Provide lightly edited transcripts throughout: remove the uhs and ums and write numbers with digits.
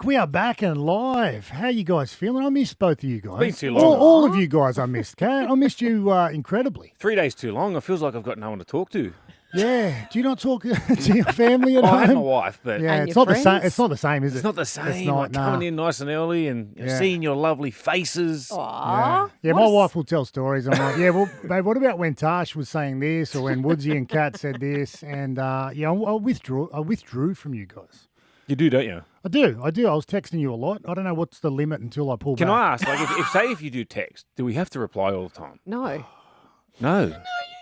We are back and live. How you guys feeling? I missed both of you guys. Been too long. All of you guys I missed, Kat. I missed you incredibly. 3 days too long. It feels like I've got no one to talk to. Yeah. Do you not talk to your family at home? I have my wife, but Yeah, And it's your not the same. friends? It's not the same, is it? it's not the same. It's not, Like coming in nice and early and Yeah. seeing your lovely faces. Aw. Yeah, my wife will tell stories. I'm like, yeah, well, babe, what about when Tarsh was saying this or when Woodsy and Kat said this? And, I withdrew from you guys. You do, don't you? I do. I was texting you a lot. I don't know what's the limit until I pull Can back. I ask, like, if you do text, do we have to reply all the time? No. No.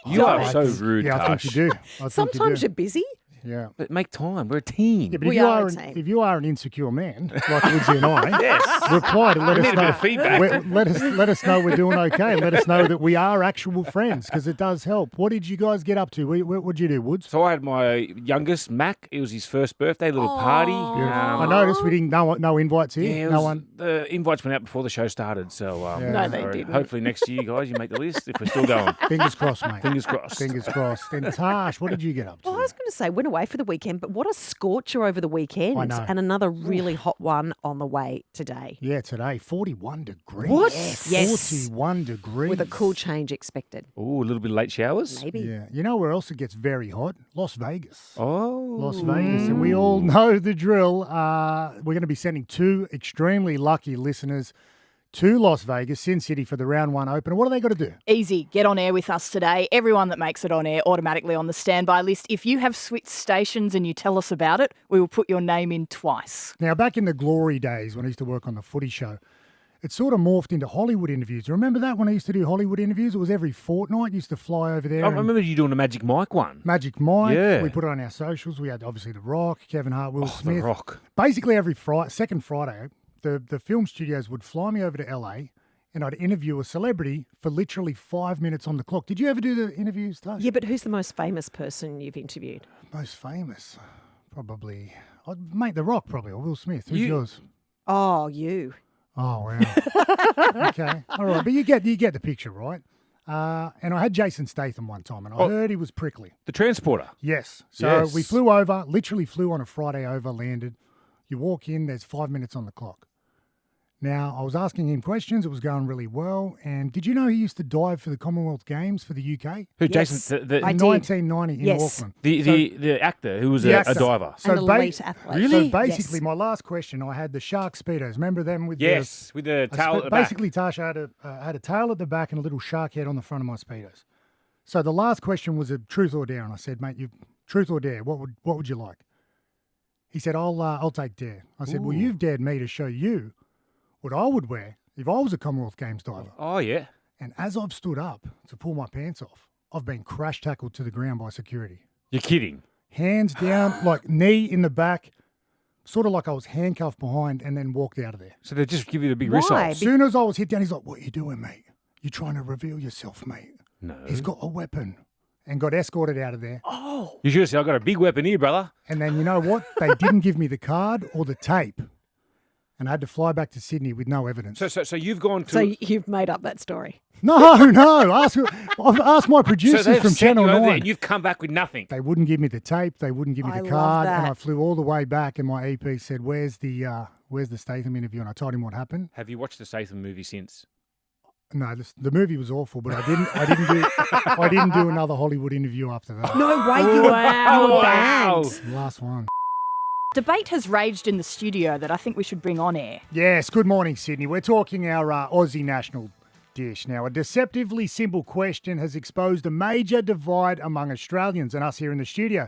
You are I so think- rude, Yeah, I think Tarsh. you do. I think Sometimes you you're busy. do. Yeah. But make time. We're a team. Yeah, but We are a team. if you are an insecure man like Woodsy and I, Yes. reply to let We us need a know. bit of feedback. Let us know we're doing okay. Let us know that we are actual friends because it does help. What did you guys get up to? What'd you do, Woods? So I had my youngest, Mac. It was his first birthday, little party. I noticed we didn't no invites here. Yeah, no one. The invites went out before the show started, so Yeah. No, they sorry. didn't. Hopefully next year, guys, you make the list if we're still going. Fingers crossed, mate. Fingers crossed. Fingers crossed. And Tarsh, what did you get up to? Well, I was going to say, went away for the weekend, but what a scorcher over the weekend. I know. And another really hot one on the way today. Yeah, today, 41 degrees. What? Yes. 41 degrees. With a cool change expected. Oh, a little bit of late showers. Maybe. Yeah. You know where else it gets very hot? Las Vegas. Oh, Las Vegas. And we all know the drill. We're going to be sending two extremely lucky listeners to Las Vegas, Sin City, for the round one opener. What do they got to do? Easy. Get on air with us today. Everyone that makes it on air automatically on the standby list. If you have switched stations and you tell us about it, we will put your name in twice. Now, back in the glory days when I used to work on the footy show, it sort of morphed into Hollywood interviews. Remember that when I used to do Hollywood interviews? It was every fortnight. Used to fly over there. I and remember you doing a Magic Mike one. Magic Mike. Yeah. We put it on our socials. We had obviously The Rock, Kevin Hart, Will Oh, Smith. The Rock. Basically every second Friday, the film studios would fly me over to LA and I'd interview a celebrity for literally 5 minutes on the clock. Did you ever do the interviews, Tash? Yeah, but who's the most famous person you've interviewed? Most famous? Probably. Mate, The Rock probably, or Will Smith. Who's yours? Oh, you. Oh, wow. Okay. All right. But you get the picture, right? And I had Jason Statham one time, and I heard he was prickly. The transporter. Yes. So Yes. we flew over, literally flew on a Friday over, landed. You walk in, there's 5 minutes on the clock. Now, I was asking him questions. It was going really well. And did you know he used to dive for the Commonwealth Games for the UK? Who, Yes. Jason? The, I In did. 1990 in Yes. Auckland. the actor who was The a actor. diver. So An elite athlete. Really? So basically, Yes. my last question, I had the shark speedos. Remember them with Yes, with the the... towel at the back. Basically, Tasha had a tail at the back and a little shark head on the front of my speedos. So the last question was a truth or dare, and I said, mate, truth or dare, what would you like? He said, I'll take dare. I said, well, you've dared me to show you what I would wear if I was a Commonwealth Games diver. Oh, yeah. And as I've stood up to pull my pants off, I've been crash tackled to the ground by security. You're kidding. Hands down, like knee in the back, sort of like I was handcuffed behind and then walked out of there. So they just give you the big Why? whistle. As soon as I was hit down, he's like, what are you doing, mate? You're trying to reveal yourself, mate. No. He's got a weapon. And got escorted out of there. You should have said, I've got a big weapon here, brother. And then you know what? They didn't give me the card or the tape. And I had to fly back to Sydney with no evidence. So you've gone to... So you've made up that story. No. I've asked my producers they've from sent Channel you over 9. there and you've come back with nothing. They wouldn't give me the tape. They wouldn't give me I the love card. And that. I flew all the way back and my EP said, where's the Statham interview? And I told him what happened. Have you watched the Statham movie since? No, the movie was awful, but I didn't do another Hollywood interview after that. No way, you were Wow. banned. Last one. Debate has raged in the studio that I think we should bring on air. Yes, good morning, Sydney. We're talking our Aussie national dish. Now, a deceptively simple question has exposed a major divide among Australians and us here in the studio,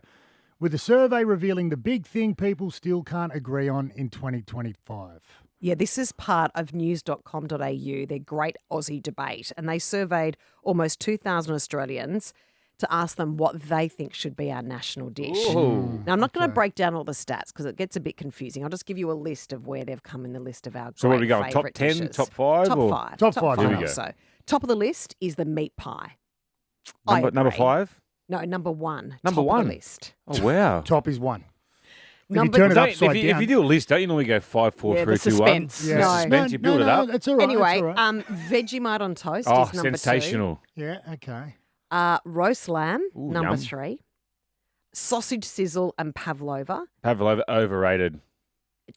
with a survey revealing the big thing people still can't agree on in 2025. Yeah, this is part of news.com.au, their great Aussie debate. And they surveyed almost 2,000 Australians to ask them what they think should be our national dish. Ooh. Now, I'm not going to break down all the stats because it gets a bit confusing. I'll just give you a list of where they've come in the list of our So what are great we going, top favourite 10, dishes. top 5? Top or? 5. Top five, here we go. So, top of the list is the meat pie. Number agree. 5? No, number 1. Number top one? Of the list. Oh, wow. Top is one. If you Number turn it Don't- upside if down. you do a list, don't you normally go 5, 4, Yeah, 3, the 2, 1? suspense. Yeah. No. Suspense, you build it up. That's all right. Anyway, that's all right. Vegemite on toast Oh, is number 2. sensational. Yeah, okay. Roast lamb, Ooh, number yum. 3. Sausage sizzle and pavlova. Pavlova, overrated.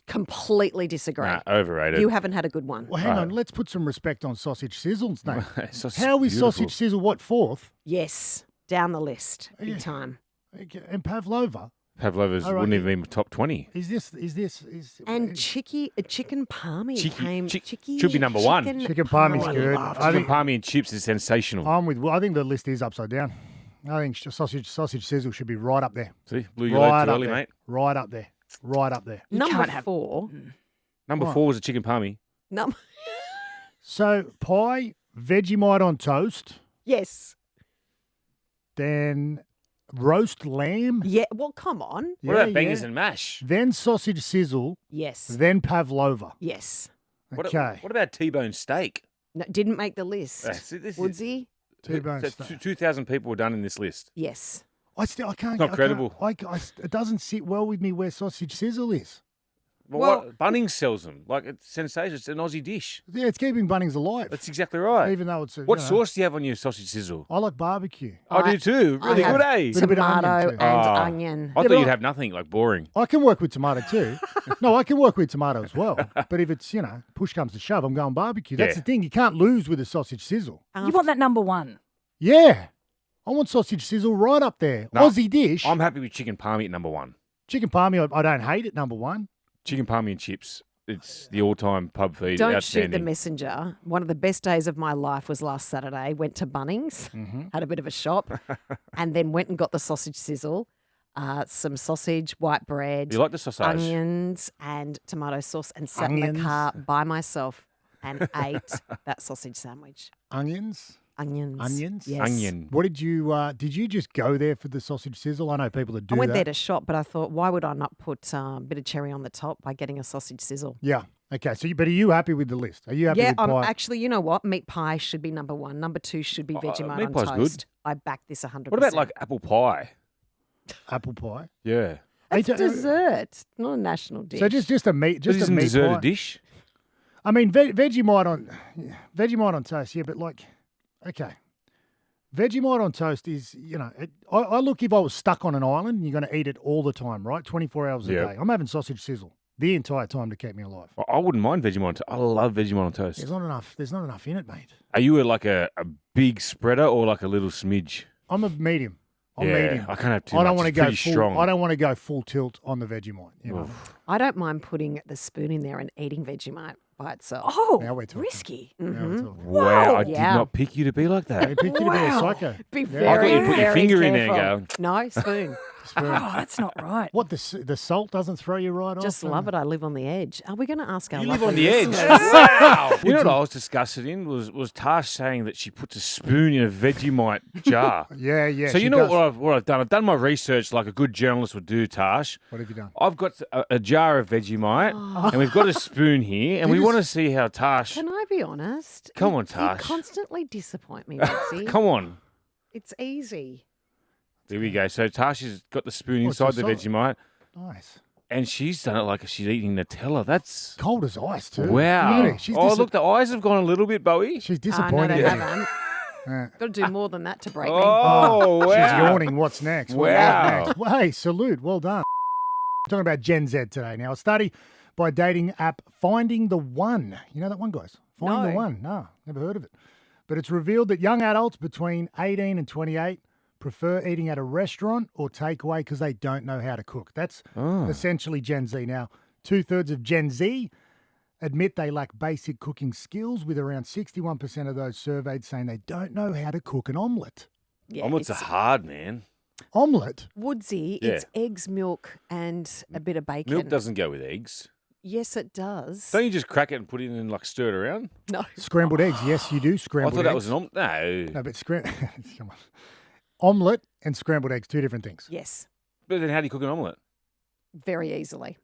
Completely disagree. Nah, overrated. You haven't had a good one. Well, hang Right. on. Let's put some respect on Sausage Sizzle's name. Sausage How is beautiful. Sausage Sizzle, what, fourth? Yes, down the list, big Yeah. time. And Pavlova? Pavlova's All right, wouldn't yeah. even be top 20. And chicken palmy came. Should be number one. Chicken palmy's palmy. good. Love I Chicken think, palmy and chips is sensational. I think the list is upside down. I think Sausage Sizzle should be right up there. See, blew your Right load too up early, there. mate. Right up there. Right up there. Number can't have- 4. Number What? 4 was a chicken palmy. Num- So pie, Vegemite on toast, yes. then roast lamb. Yeah. Well, come on. What Yeah, about bangers yeah. and mash? Then sausage sizzle, Yes. then pavlova. Yes. Okay. What about T-bone steak? No, didn't make the list. See, this is- Woodsy? T-bone So steak. 2,000 people were done in this list. Yes. I can't. Not credible. It doesn't sit well with me where sausage sizzle is. Well, Bunnings sells them. Like, it's sensational. It's an Aussie dish. Yeah, it's keeping Bunnings alive. That's exactly right. Even though it's What sauce do you have on your sausage sizzle? I like barbecue. I do too. I Really have good, eh? Little bit of Tomato onion and too. Ah. onion. I thought but you'd I- have nothing, like boring. I can work with tomato too. No, I can work with tomato as well. But if it's, push comes to shove, I'm going barbecue. That's Yeah. the thing. You can't lose with a sausage sizzle. You want that number 1? Yeah. I want sausage sizzle right up there. No, Aussie dish. I'm happy with chicken palmy at number 1. Chicken palmy, I don't hate it, number 1. Chicken palmy and chips. It's the all-time pub feed. Don't shoot the Outstanding. messenger. One of the best days of my life was last Saturday. Went to Bunnings, had a bit of a shop, and then went and got the sausage sizzle, some sausage, white bread, You like the sausage? onions, and tomato sauce, and sat in the Onions. car by myself and ate that sausage sandwich. Onions. Onions. Onions? Yes. Onion. What did you just go there for the sausage sizzle? I know people that do I went that. there to shop, but I thought, why would I not put a bit of cherry on the top by getting a sausage sizzle? Yeah. Okay. So, but are you happy with the list? Are you happy Yeah, with I'm pie? actually, you know what? Meat pie should be number 1. Number 2 should be Vegemite meat on pie's good. toast. I back this 100%. What about, like, apple pie? Apple pie. Yeah. It's Hey, dessert, not a national dish. So just a meat, This just a isn't meat dessert pie. a dish? I mean, Vegemite on toast. Yeah, but like, okay. Vegemite on toast is, I look, if I was stuck on an island, you're going to eat it all the time, right? 24 hours a Yep. day. I'm having sausage sizzle the entire time to keep me alive. I wouldn't mind Vegemite on toast. I love Vegemite on toast. There's not enough in it, mate. Are you like a big spreader or like a little smidge? I'm a medium. I'm yeah, medium. I can't have too I much. don't want to It's go pretty full. strong. I don't want to go full tilt on the Vegemite. I don't mind putting the spoon in there and eating Vegemite by itself. Oh, Now we're talking. risky. Now we're talking. Wow, I did Yeah. not pick you to be like that. They picked you to be a psycho. Be Yeah. very, I thought you put your very finger in there and careful. go. No, spoon. Oh, that's not right. What, the salt doesn't throw you right off? Just love it. I live on the edge. Are we going to ask our You live lovely on the edge. listeners? Wow. You know what I was disgusted in was Tarsh saying that she puts a spoon in a Vegemite jar. Yeah, yeah. So she you know does. what I've done? I've done my research like a good journalist would do, Tarsh. What have you done? I've got a jar of Vegemite and we've got a spoon here and we Did want to this- see how Tarsh... Can I be honest? Come You- on, Tash. You constantly disappoint me, Betsy. Come on. It's easy. There we go. So Tarsh has got the spoon Oh, it's inside the solid. Vegemite Nice. and she's done it like she's eating Nutella. That's... Cold as ice, too. Wow. Look at her. She's, Oh, look, the eyes have gone a little bit, Bowie. she's I know disappointed. they in you. haven't. Yeah. Got to do more than that to break me. Oh, wow. She's yawning. What's next? What's Wow. next? Well, hey, salute. Well done. We're talking about Gen Z today. Now, a study by dating app Finding the One. You know that one, guys? Finding the No. One. No, never heard of it. But it's revealed that young adults between 18 and 28 prefer eating at a restaurant or takeaway because they don't know how to cook. That's essentially Gen Z. Now, 2/3 of Gen Z admit they lack basic cooking skills, with around 61% of those surveyed saying they don't know how to cook an omelette. Yeah, Omelets are it's hard, man. Omelette? Woodsy. Yeah. It's eggs, milk, and a bit of bacon. Milk doesn't go with eggs. Yes, it does. Don't you just crack it and put it in and like stir it around? No. Scrambled eggs. Yes, you do. I Scrambled thought eggs. that was an omelette. No. No, but come on. Omelette and scrambled eggs, two different things. Yes, But then how do you cook an omelette? very easily.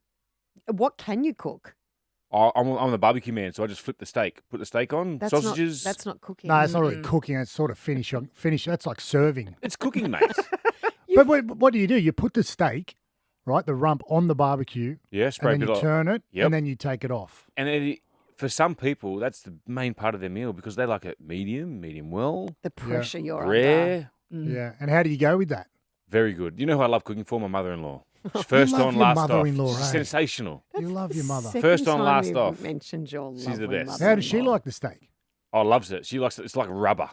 What can you cook? I'm the barbecue man, so I just flip the steak, put the steak on, That's sausages. Not, that's not cooking. No, it's not really cooking. It's sort of finish. That's like serving. It's cooking, mate. But what do? You put the steak, right, the rump on the barbecue, Yeah, spray a and then bit you of... turn it, Yep. and then you take it off. And for some people, that's the main part of their meal because they like it medium well, The pressure you're under. rare. Yeah. And how do you go with that? Very good. You know who I love cooking for? My mother-in-law. First love on, your last off. mother-in-law, She's eh? sensational. You love your mother. Second First on, time last you've off. Mentioned your She's the lovely best. How does she mother-in-law. like the steak? Oh, loves it. She likes it. It's like rubber.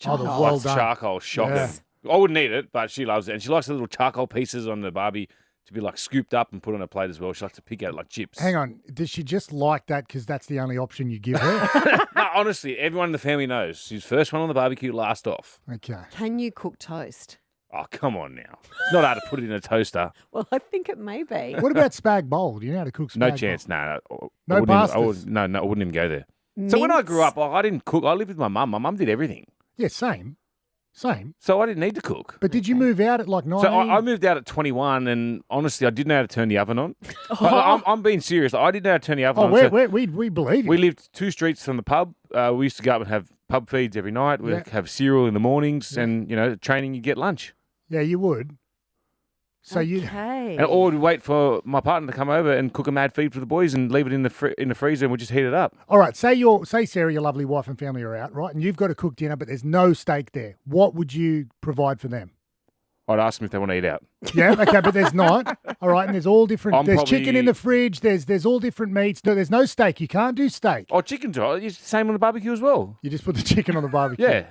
Oh, the Charcoal. well Likes done. charcoal. Shocking. Yeah. I wouldn't eat it, but she loves it. And she likes the little charcoal pieces on the barbie to be like scooped up and put on a plate as well. She likes to pick out like chips. Hang on. Does she just like that because that's the only option you give her? No, honestly, everyone in the family knows. She's first one on the barbecue, last off. Okay. Can you cook toast? Oh, come on now. It's not hard to put it in a toaster. Well, I think it may be. What about spag bowl? Do you know how to cook spag No bowl? chance. No. No I wouldn't pastas? even, I wouldn't even go there. So when I grew Mince. up, I didn't cook. I lived with my mum. My mum did everything. Yeah, same. Same. So I didn't need to cook. But did you move out at like 19? So I moved out at 21, and honestly, I didn't know how to turn the oven on. I'm being serious. I didn't know how to turn the oven Oh, on. So we believe you. we lived 2 streets from the pub. We used to go up and have pub feeds every night. We'd Yeah. have cereal in the mornings, and training, you get lunch. Yeah, you would. So you. Okay. Or we'd wait for my partner to come over and cook a mad feed for the boys and leave it in the freezer, and we'd just heat it up. All right. Say Sarah, your lovely wife and family are out, right? And you've got to cook dinner, but there's no steak there. What would you provide for them? I'd ask them if they want to eat out. Yeah, okay, but there's not. All right, and there's all different. I'm There's chicken in probably- the fridge. There's all different meats. No, there's no steak. You can't do steak. Oh, chicken dry. It's the same on the barbecue as well. You just put the chicken on the barbecue. Yeah.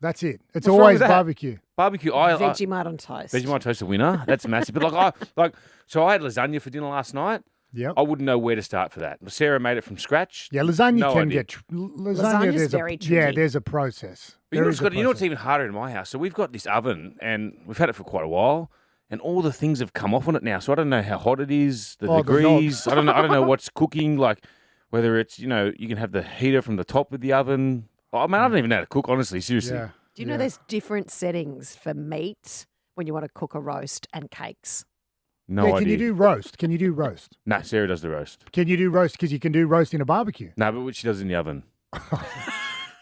That's it. It's What's wrong always with that? barbecue. Barbecue. Vegemite on toast. Vegemite toast a winner. That's massive. But so I had lasagna for dinner last night. Yep. I wouldn't know where to start for that. Sarah made it from scratch. Yeah, lasagna No can idea. get lasagna. Lasagna's There's very yeah, tricky. there's a process. But you There know, is a you know what's process. even harder in my house? So we've got this oven, and we've had it for quite a while, and all the things have come off on it now. So I don't know how hot it is, the Oh, the degrees. I don't know what's cooking. Like whether it's you can have the heater from the top with the oven. I mean, I don't even know how to cook. Honestly, seriously. Yeah. Do you know there's different settings for meat when you want to cook a roast and cakes? No Yeah, idea. can you do roast? Can you do roast? No, Sarah does the roast. Can you do roast? Because you can do roast in a barbecue. No, but what she does in the oven.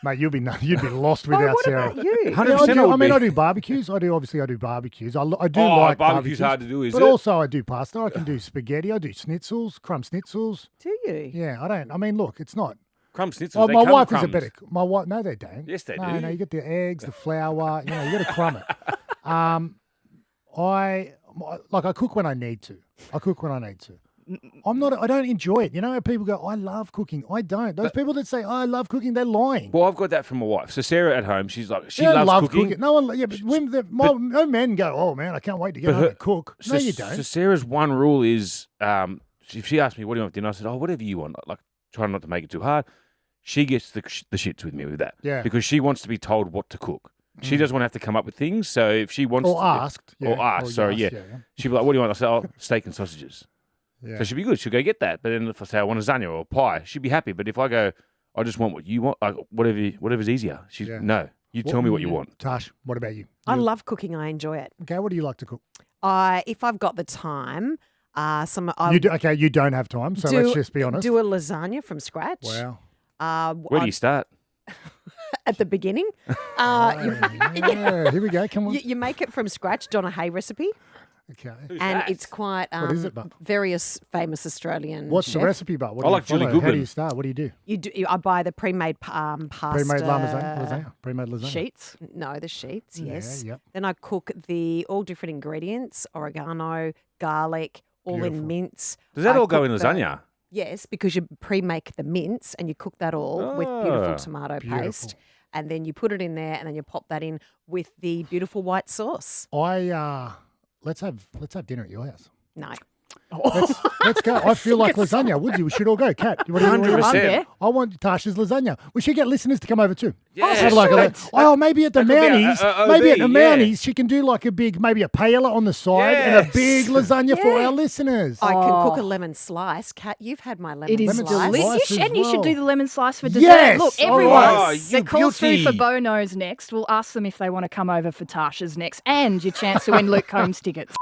Mate, you'd be lost Oh, without what Sarah. about you? 100% Yeah, I I do barbecues. I do barbecues. I do Oh, like barbecue's hard to do, is but it? also I do pasta. I can do spaghetti. I do schnitzels, crumb schnitzels. Do you? Yeah, I mean, look, it's not. Crumb schnitzels. Oh, they my come wife with is a crumbs. better. My wife, no, they don't. Yes, they no, do. No, you get the eggs, the flour. You got to crumb it. I cook when I need to. I don't enjoy it. You know how people go, I love cooking. I don't. Those people that say, I love cooking, they're lying. Well, I've got that from my wife. So Sarah at home, she's like, she They don't loves love cooking. No one, yeah, but no men go, oh man, I can't wait to get home and cook. No, you don't. So Sarah's one rule is, if she asks me, what do you want for dinner? I said, oh, whatever you want. Like, try not to make it too hard. She gets the shits with me with that. Yeah. Because she wants to be told what to cook. She doesn't want to have to come up with things. So if she wants Or to, asked. Yeah. or asked, sorry, yes, yeah. She'll be like, what do you want? I say, oh, steak and sausages. Yeah. So she'll be good. She'll go get that. But then if I say I want lasagna or pie, she'd be happy. But if I go, I just want what you want, like whatever's easier. She's Yeah. no. You tell me what you want. Tash, what about you? I love cooking. I enjoy it. Okay, what do you like to cook? If I've got the time, I You don't have time, so let's just be honest. Do a lasagna from scratch. Wow. Where do you start? At the beginning, Yeah, here we go. Come on. you make it from scratch. Donna Hay recipe, Okay. Who's and that? it's quite What is it, Buck? various famous Australian. What's the chef. recipe, but what I do like you Julie follow? How do Goodman. you start? What do you do? I buy the pre-made pasta Pre-made lasagna. Pre-made lasagna. sheets. No, the sheets. Yeah, Yes. yep. Then I cook all different ingredients: oregano, garlic, all Beautiful. in mince. Does that I all go cook in the- lasagna? Yes, because you pre-make the mince and you cook that all with beautiful Ah, tomato beautiful. paste, and then you put it in there, and then you pop that in with the beautiful white sauce. Let's have dinner at your house. No, Let's go. I feel like lasagna. Woodsy, we should all go. Kat, what do you want? 100%. I want Tasha's lasagna. We should get listeners to come over too. Yeah. Have like maybe at the That could be Mounties, a maybe at OB, the yeah. Mounties, she can do like maybe a paella on the side and a Yes. big lasagna for Yeah. our listeners. I can cook Oh. a lemon slice. Kat, you've had my lemon It is slice. slice delicious, as and you should well. do the lemon slice for dessert. Yes! Look, Oh, everyone, Oh, the you call through for beauty. Beau knows next. We'll ask them if they want to come over for Tasha's next, and your chance to win Luke Combs tickets.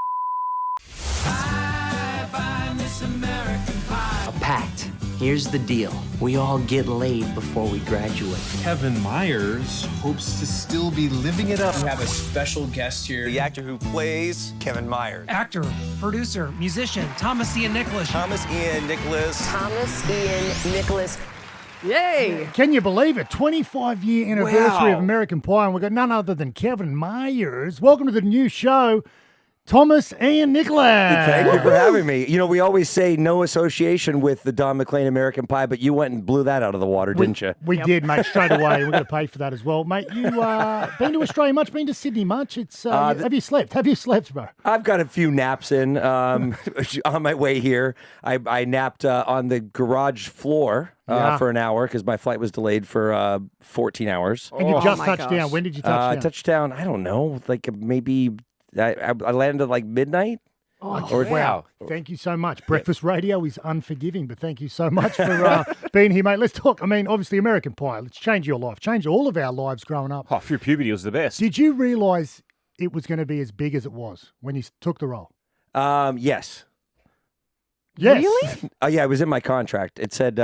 A pact. Here's the deal. We all get laid before we graduate. Kevin Myers hopes to still be living it up. We have a special guest here. The actor who plays Kevin Myers. Actor, producer, musician, Thomas Ian Nicholas. Thomas Ian Nicholas. Yay! Can you believe it? 25-year anniversary of Wow. American Pie, and we've got none other than Kevin Myers. Welcome to the new show. Thomas Ian Nicholas. Thank you for having me. You know, we always say no association with the Don McLean American Pie, but you went and blew that out of the water, didn't you? We did, mate, straight away. We're going to pay for that as well. Mate, you been to Australia much? Been to Sydney much? It's Have you slept? Have you slept, bro? I've got a few naps in. On my way here, I napped on the garage floor for an hour because my flight was delayed for 14 hours. And you just my touched down. gosh. When did you touch down? Touchdown, I don't know, like maybe I landed at like midnight. Wow. Thank you so much. Breakfast radio is unforgiving, but thank you so much for being here, mate. Let's talk. I mean, obviously, American Pie. Let's change your life. Change all of our lives growing up. Oh, through puberty was the best. Did you realise it was going to be as big as it was when you took the role? Yes. Yes. Really? Yeah, it was in my contract. It said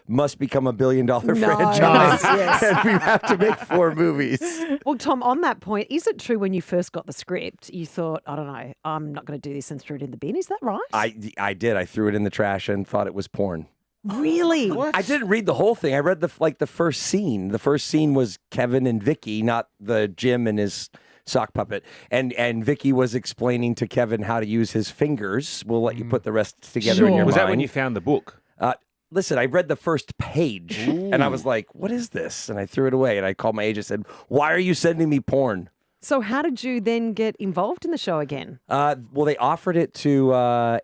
must become $1 billion franchise, yes. and we have to make 4 movies. Well, Tom, on that point, is it true when you first got the script, you thought, I don't know, I'm not going to do this and threw it in the bin? Is that right? I did. I threw it in the trash and thought it was porn. Really? I didn't read the whole thing. I read the first scene. The first scene was Kevin and Vicky, not the Jim and his sock puppet. And Vicky was explaining to Kevin how to use his fingers. We'll let you put the rest together in Sure. your Was mind. that when you found the book? Listen, I read the first page and I was like, what is this? And I threw it away and I called my agent and said, why are you sending me porn? So how did you then get involved in the show again? Well, they offered it to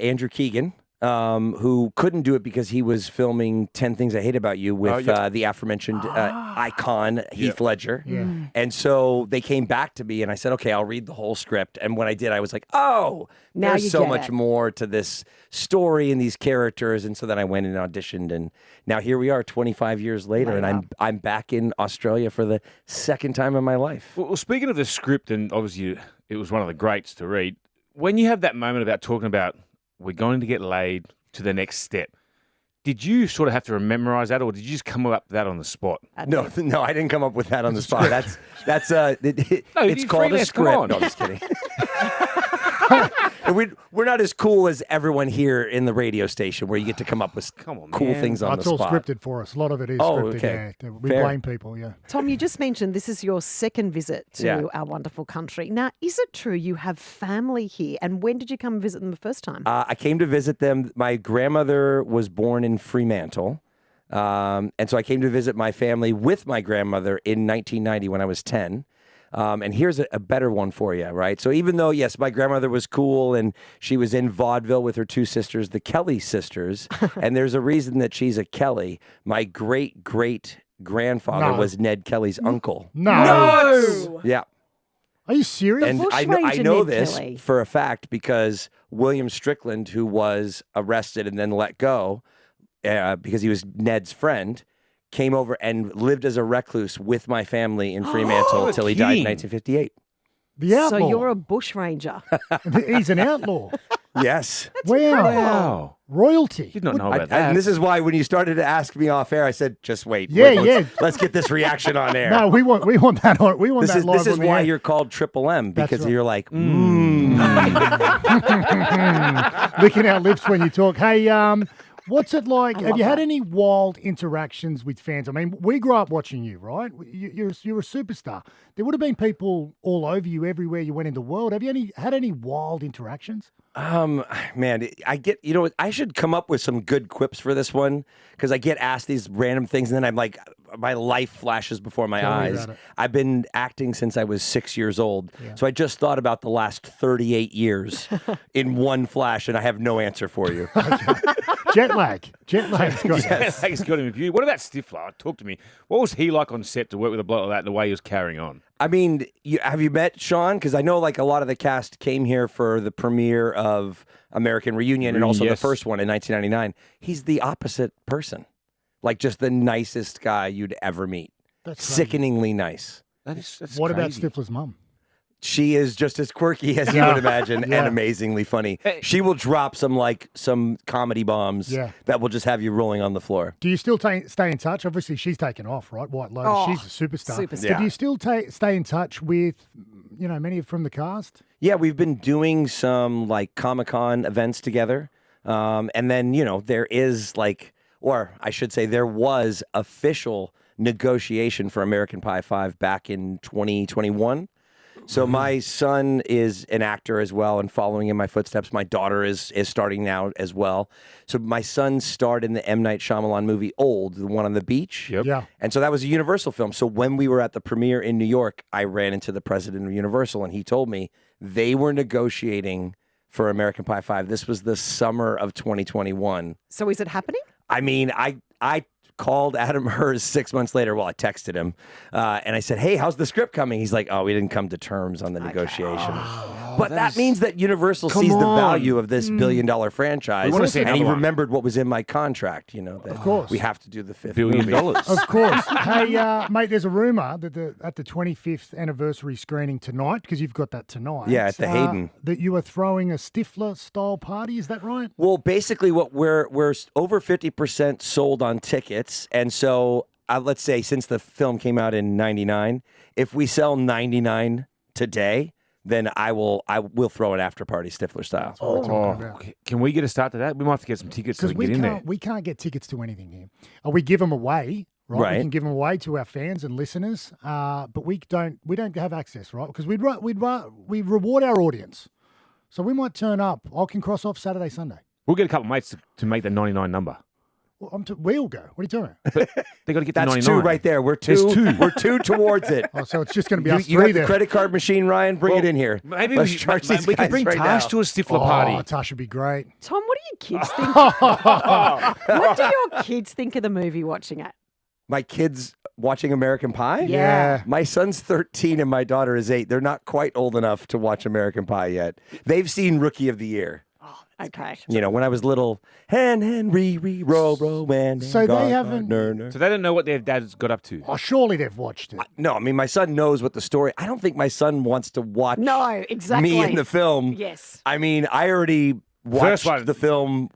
Andrew Keegan, who couldn't do it because he was filming 10 Things I Hate About You with the aforementioned icon Heath Ledger. Yeah. And so they came back to me and I said, okay, I'll read the whole script. And when I did, I was like, oh, Now there's you so get much it. more to this story and these characters. And so then I went and auditioned. And now here we are 25 years later. And I'm back in Australia for the second time in my life. Well, speaking of the script, and obviously it was one of the greats to read, when you have that moment about talking about we're going to get laid to the next step, did you sort of have to memorize that, or did you just come up with that on the spot? No, I didn't come up with that on the spot. That's it's you called a freelance, come script. on. No, I'm just kidding. We're not as cool as everyone here in the radio station where you get to come up with Come on, cool man. things on It's the all spot. scripted for us. A lot of it is Oh, scripted. okay. Yeah. We Fair. blame people. Yeah. Tom, you just mentioned this is your second visit to Yeah. our wonderful country. Now, is it true you have family here? And when did you come and visit them the first time? I came to visit them. My grandmother was born in Fremantle. And so I came to visit my family with my grandmother in 1990 when I was 10. And here's a better one for you, right? So even though, yes, my grandmother was cool and she was in vaudeville with her 2 sisters, the Kelly sisters, and there's a reason that she's a Kelly. My great-great-grandfather No. was Ned Kelly's uncle. No. Yeah. Are you serious? And I Bushranger know Ned this Kelly. for a fact because William Strickland, who was arrested and then let go because he was Ned's friend, came over and lived as a recluse with my family in Fremantle until he died in kidding. 1958. The outlaw. So you're a bushranger. He's an outlaw. Yes. Wow. Royalty. Did not know about And that. this is why when you started to ask me off air, I said, just wait. Yeah, Let's get this reaction on air. No, we want that on. We want This that is live this is on the why air. you're called Triple M, That's because right. you're like, licking our lips when you talk. Hey, what's it like? Have you had any wild interactions with fans? I mean, we grew up watching you, right? You're a superstar. There would have been people all over you everywhere you went in the world. Have you had any wild interactions? Man, I get, I should come up with some good quips for this one because I get asked these random things and then I'm like, my life flashes before my Tell me eyes. about it. I've been acting since I was 6 years old. So I just thought about the last 38 years in one flash and I have no answer for you. Jet lag. Jet lag's got He's got him in view. What about Stifler? Talk to me. What was he like on set to work with a bloke like that and the way he was carrying on? I mean, have you met Sean? Because I know like a lot of the cast came here for the premiere of American Reunion and also Yes. the first one in 1999. He's the opposite person. Like just the nicest guy you'd ever meet. That's crazy. Sickeningly nice. That's What about crazy. Stifler's mum? She is just as quirky as you would imagine Yeah. and amazingly funny. She will drop some comedy bombs Yeah. that will just have you rolling on the floor. Do you still stay in touch? Obviously, she's taken off, right? White Lotus. Oh, she's a superstar. superstar. But do you still stay in touch with, many from the cast? Yeah, we've been doing some like Comic-Con events together. And then, there is or I should say there was official negotiation for American Pie 5 back in 2021. So my son is an actor as well and following in my footsteps. My daughter is starting now as well. So my son starred in the M. Night Shyamalan movie Old, the one on the beach. Yep. Yeah. And so that was a Universal film. So when we were at the premiere in New York, I ran into the president of Universal, and he told me they were negotiating for American Pie 5. This was the summer of 2021. So is it happening? I mean, I called Adam Hers 6 months later. Well, I texted him, and I said, "Hey, how's the script coming?" He's like, "Oh, we didn't come to terms on the negotiation." But that means that Universal Come sees the on. value of this billion-dollar franchise, We wanna see and he another one. remembered what was in my contract. That Of course. we have to do the fifth $1 billion. movie. Of course. Hey, mate, there's a rumor that at the 25th anniversary screening tonight, because you've got that tonight. Yeah, at the Hayden. That you are throwing a Stifler-style party. Is that right? Well, basically, what we're over 50% sold on tickets, and so let's say since the film came out in '99, if we sell 99 today, then we'll throw an after party Stifler style. Can we get a start to that? We might have to get some tickets so Because we can get in there. we can't get tickets to anything here. We give them away, right? Right. We can give them away to our fans and listeners, but we don't have access, right? Because we reward our audience, so we might turn up. I can cross off Saturday, Sunday. We'll get a couple of mates to make the 99 number. Well, we'll go. What are you talking about? But they got to get to That's 99. two right there. We're two. There's two. We're two towards it. Oh, so it's just going to be You, us you three got the there. credit card machine, Ryan. Bring it in here. Maybe Let's we, charge these we could guys bring right Tarsh now. to a Stifler party. Tash would be great. Tom, what do your kids think? What do your kids think of the movie watching it? My kids watching American Pie? Yeah. My son's 13 and my daughter is 8. They're not quite old enough to watch American Pie yet. They've seen Rookie of the Year. Okay. When I was little, Henry, row, and So they haven't- So they don't know what their dad's got up to. Oh, surely they've watched it. No, I mean, my son knows what the story. I don't think my son wants to watch No, exactly. me in the film. Yes. I mean, I already First watched one. the film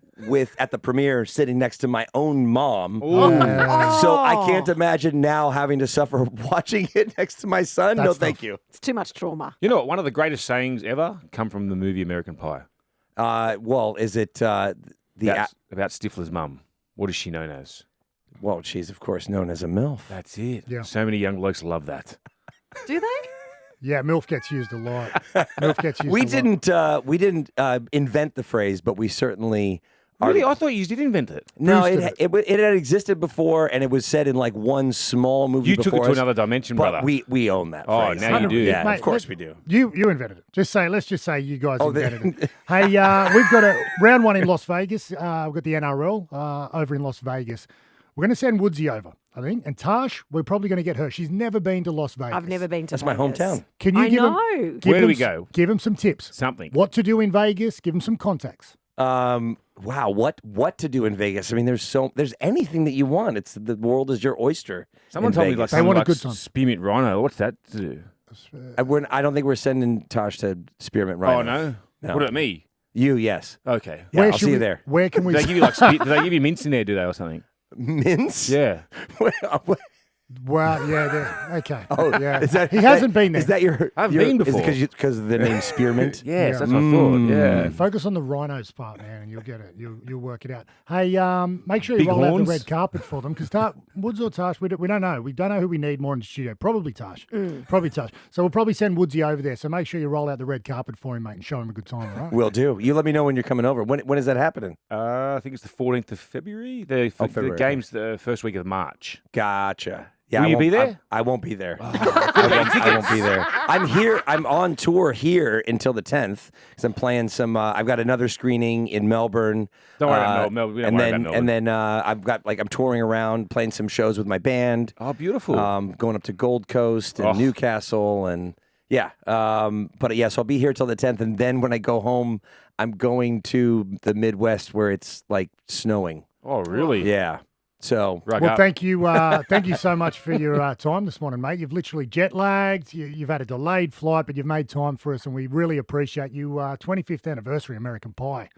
at the premiere sitting next to my own mom. Oh. So I can't imagine now having to suffer watching it next to my son. No, That's thank tough. you. It's too much trauma. You know what? One of the greatest sayings ever come from the movie American Pie. Well, is it About Stifler's mum. What is she known as? well, she's of course known as a MILF. That's it. Yeah. So many young blokes love that. Do they? Yeah, MILF gets used a lot. MILF gets used a lot. We didn't invent the phrase, but we certainly are. Really? I thought you did invent it. No, boosted it had existed before, and it was said in like one small movie. You took it before to us, another dimension, but brother. we own that. Oh, phrase. now you do. Yeah, Mate, of course let- we do. You invented it. Let's just say you guys Oh, invented it. Hey, we've got a round one in Las Vegas. We've got the NRL over in Las Vegas. We're going to send Woodsy over, I think. And Tarsh, we're probably going to get her. She's never been to Las Vegas. I've never been to That's my Vegas. hometown. Can you I give know. him? Give Where do him we s- go? Give him some tips. Something. What to do in Vegas? Give him some contacts. Wow, what to do in Vegas? I mean, there's anything that you want. It's the world is your oyster. Someone in told me Vegas. like They something want a like good time. Spearmint Rhino. What's that to do? I don't think we're sending Tosh to Spearmint Oh, Rhino. no? No. What about me? You, yes. Okay. Yeah, I'll should see you we- there. Where can Do we? they give you do they give you mints in there, do they, or something? Mince? Yeah. Well, yeah. Okay. Oh, yeah. Is that, he hasn't been there. Is that your? I've your- been is it before. because of the name Spearmint? Yes, Yeah. that's what I thought. Yeah. Focus on the rhinos part, man, and you'll get it. You'll work it out. Hey, make sure you Big roll out horns. the red carpet for them because Woods or Tarsh, we don't know. We don't know who we need more in the studio. Probably Tarsh. Probably Tarsh. So we'll probably send Woodsy over there. So make sure you roll out the red carpet for him, mate, and show him a good time. All right? Will do. You let me know when you're coming over. When is that happening? I think it's the 14th of February. The February, game's the first week of March. Gotcha. Yeah, Will I you won't- be there? I won't be there. I won't be there. I'm here. I'm on tour here until the 10th because I'm playing some. I've got another screening in Melbourne. Don't worry about Melbourne. We don't and worry then, about Melbourne. And then I'm touring around, playing some shows with my band. Oh, beautiful. Going up to Gold Coast and Oh. Newcastle and yeah. But yeah, so I'll be here till the 10th, and then when I go home, I'm going to the Midwest where it's like snowing. Oh, really? Yeah. So Rug Well, up. thank you so much for your time this morning, mate. You've literally jet lagged. You've had a delayed flight, but you've made time for us, and we really appreciate you. 25th anniversary American Pie.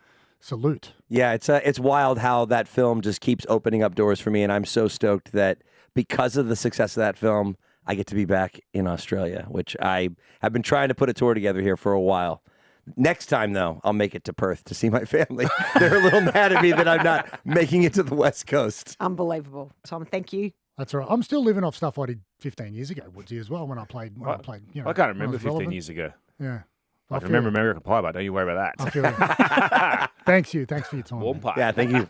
Salute. yeah, it's wild how that film just keeps opening up doors for me, and I'm so stoked that because of the success of that film, I get to be back in Australia, which I have been trying to put a tour together here for a while. Next time, though, I'll make it to Perth to see my family. They're a little mad at me that I'm not making it to the West Coast. Unbelievable. Tom, thank you. That's all right. I'm still living off stuff I did 15 years ago, Woodsy, as well, when I played. I I can't remember when I 15 was relevant. years ago. Yeah. I can remember American Pie, but don't you worry about I that. feel it. Thanks for your time. Warm man. pie. Yeah, thank you.